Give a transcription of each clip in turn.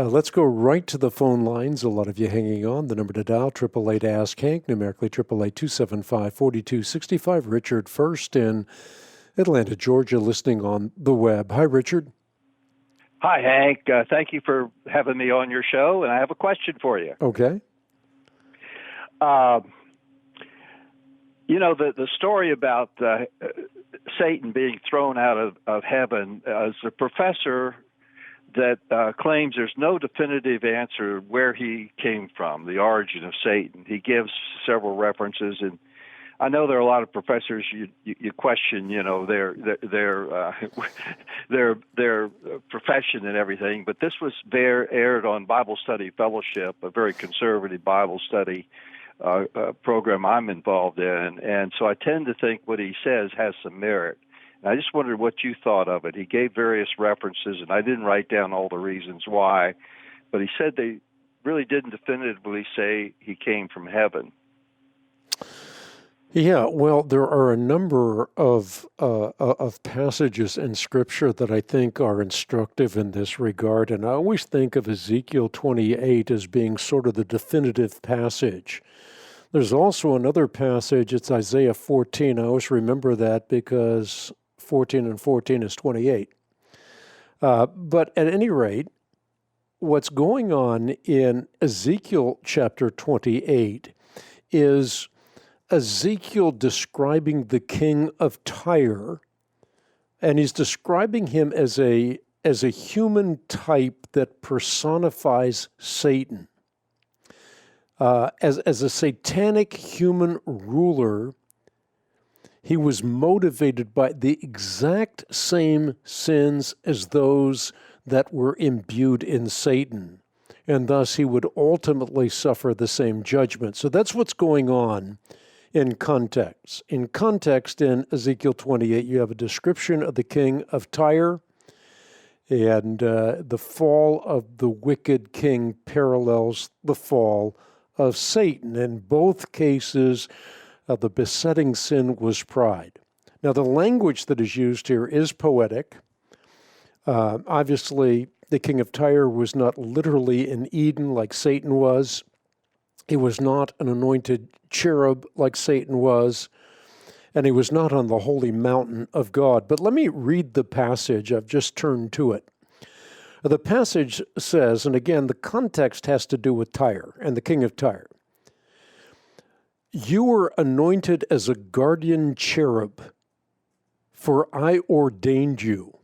Let's go right to the phone lines. A lot of you hanging on. The number to dial, 888-ASK-HANK, numerically 888-275-4265. Richard first in Atlanta, Georgia, listening on the web. Hi, Richard. Hi, Hank. Thank you for having me on your show, and I have a question for you. Okay. The story about Satan being thrown out of heaven is a professor that claims there's no definitive answer where he came from, the origin of Satan. He gives several references, and I know there are a lot of professors you question, their profession and everything. But this was aired on Bible Study Fellowship, a very conservative Bible study program I'm involved in, and so I tend to think what he says has some merit. And I just wondered what you thought of it. He gave various references, and I didn't write down all the reasons why, but he said they really didn't definitively say he came from heaven. Yeah, well, there are a number of passages in Scripture that I think are instructive in this regard, and I always think of Ezekiel 28 as being sort of the definitive passage. There's also another passage, it's Isaiah 14. I always remember that because 14 and 14 is 28. But at any rate, what's going on in Ezekiel chapter 28 is Ezekiel describing the king of Tyre, and he's describing him as a human type that personifies Satan. As a satanic human ruler, he was motivated by the exact same sins as those that were imbued in Satan, and thus he would ultimately suffer the same judgment. So that's what's going on in context. In context, in Ezekiel 28, you have a description of the king of Tyre, and the fall of the wicked king parallels the fall of Satan. In both cases, the besetting sin was pride. Now, the language that is used here is poetic. Obviously, the king of Tyre was not literally in Eden like Satan was. He was not an anointed cherub like Satan was, and he was not on the holy mountain of God. But let me read the passage. I've just turned to it. The passage says, and again, the context has to do with Tyre and the king of Tyre. You were anointed as a guardian cherub, for I ordained you.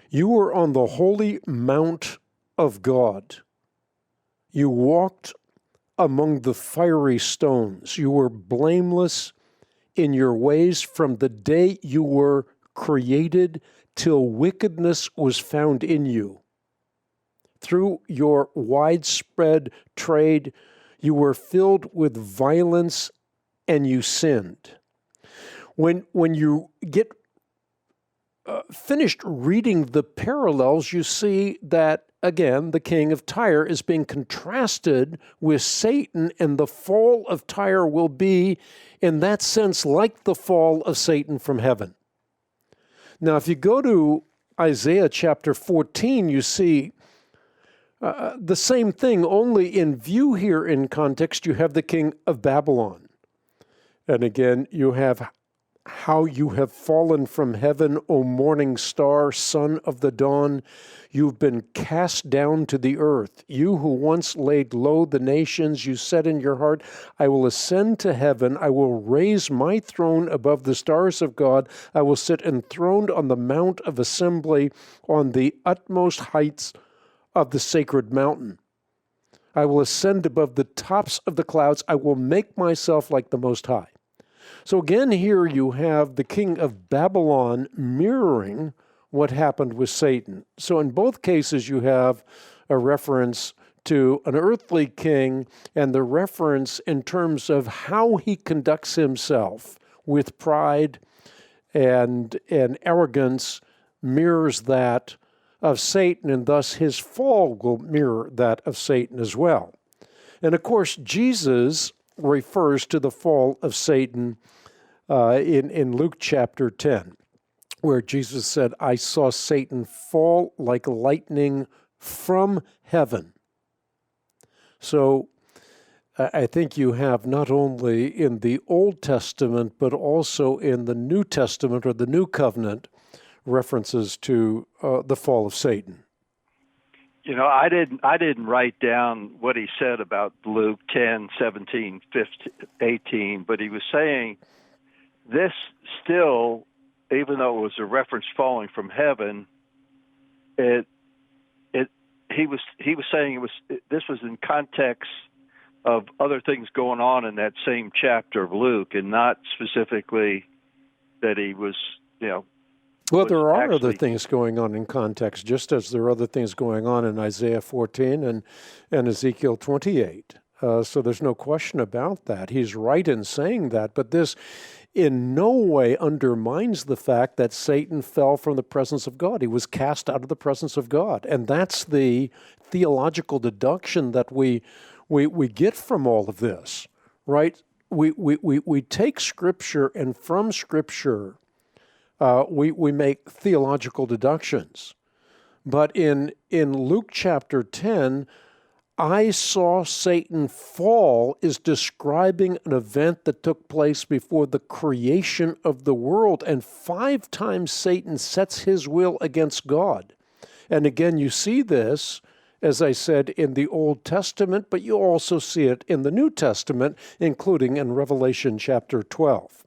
You were on the holy mount of God. You walked among the fiery stones. You were blameless in your ways from the day you were created till wickedness was found in you. Through your widespread trade, you were filled with violence and you sinned. When you get finished reading the parallels, you see that, again, the king of Tyre is being contrasted with Satan, and the fall of Tyre will be, in that sense, like the fall of Satan from heaven. Now, if you go to Isaiah chapter 14, you see the same thing, only in view here in context, you have the king of Babylon. And again, you have how you have fallen from heaven, O morning star, son of the dawn. You've been cast down to the earth. You who once laid low the nations, you said in your heart, I will ascend to heaven. I will raise my throne above the stars of God. I will sit enthroned on the mount of assembly on the utmost heights of the sacred mountain. I will ascend above the tops of the clouds. I will make myself like the Most High. So again, here you have the king of Babylon mirroring what happened with Satan. So in both cases, you have a reference to an earthly king, and the reference in terms of how he conducts himself with pride and arrogance mirrors that of Satan, and thus his fall will mirror that of Satan as well. And of course, Jesus refers to the fall of Satan in Luke chapter 10, where Jesus said, I saw Satan fall like lightning from heaven. So I think you have not only in the Old Testament, but also in the New Testament or the New Covenant references to the fall of Satan. You know, I didn't write down what he said about Luke 10, 17, 15, 18, but he was saying this still, even though it was a reference falling from heaven, he was saying this was in context of other things going on in that same chapter of Luke, and not specifically that he was, Well, there are other things going on in context, just as there are other things going on in Isaiah 14 and Ezekiel 28. So there's no question about that. He's right in saying that, but this in no way undermines the fact that Satan fell from the presence of God. He was cast out of the presence of God. And that's the theological deduction that we get from all of this, right? We take Scripture, and from Scripture, we make theological deductions. But in Luke chapter 10, I saw Satan fall is describing an event that took place before the creation of the world. And 5 times Satan sets his will against God. And again, you see this, as I said, in the Old Testament, but you also see it in the New Testament, including in Revelation chapter 12.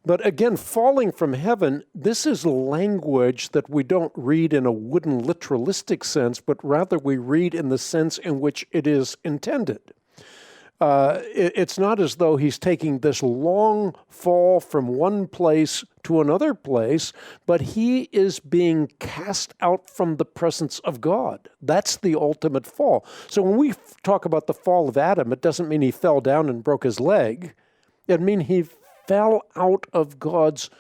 But again, falling from heaven, this is language that we don't read in a wooden literalistic sense, but rather we read in the sense in which it is intended. It's not as though he's taking this long fall from one place to another place, but he is being cast out from the presence of God. That's the ultimate fall. So when we talk about the fall of Adam, it doesn't mean he fell down and broke his leg. It means he fell out of God's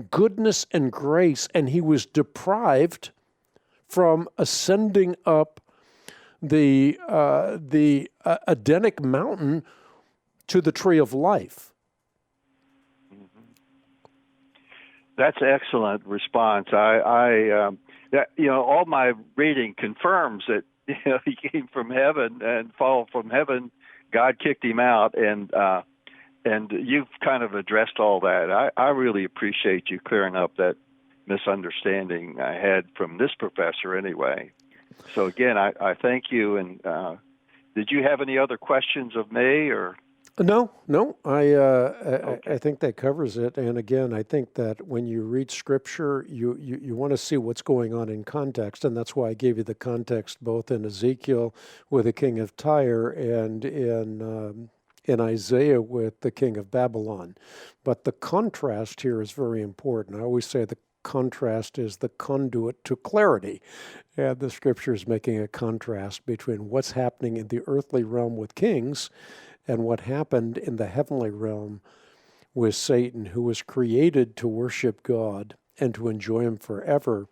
goodness and grace, and he was deprived from ascending up the Edenic mountain to the tree of life. That's an excellent response. All my reading confirms that he came from heaven and fall from heaven. God kicked him out, and you've kind of addressed all that. I really appreciate you clearing up that misunderstanding I had from this professor anyway. So again, I thank you. And did you have any other questions of me, or? No. I think that covers it. And again, I think that when you read Scripture, you want to see what's going on in context, and that's why I gave you the context both in Ezekiel with the king of Tyre and in Isaiah with the king of Babylon. But the contrast here is very important. I always say the contrast is the conduit to clarity. And the Scripture is making a contrast between what's happening in the earthly realm with kings and what happened in the heavenly realm with Satan, who was created to worship God and to enjoy him forever,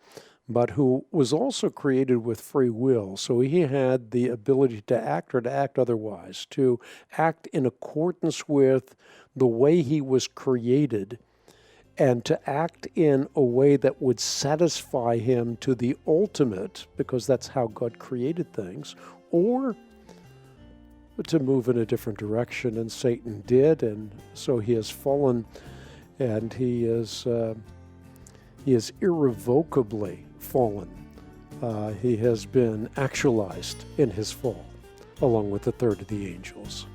but who was also created with free will. So he had the ability to act or to act otherwise, to act in accordance with the way he was created, and to act in a way that would satisfy him to the ultimate, because that's how God created things, or to move in a different direction. And Satan did, and so he has fallen, and he is irrevocably fallen. He has been actualized in his fall, along with the third of the angels.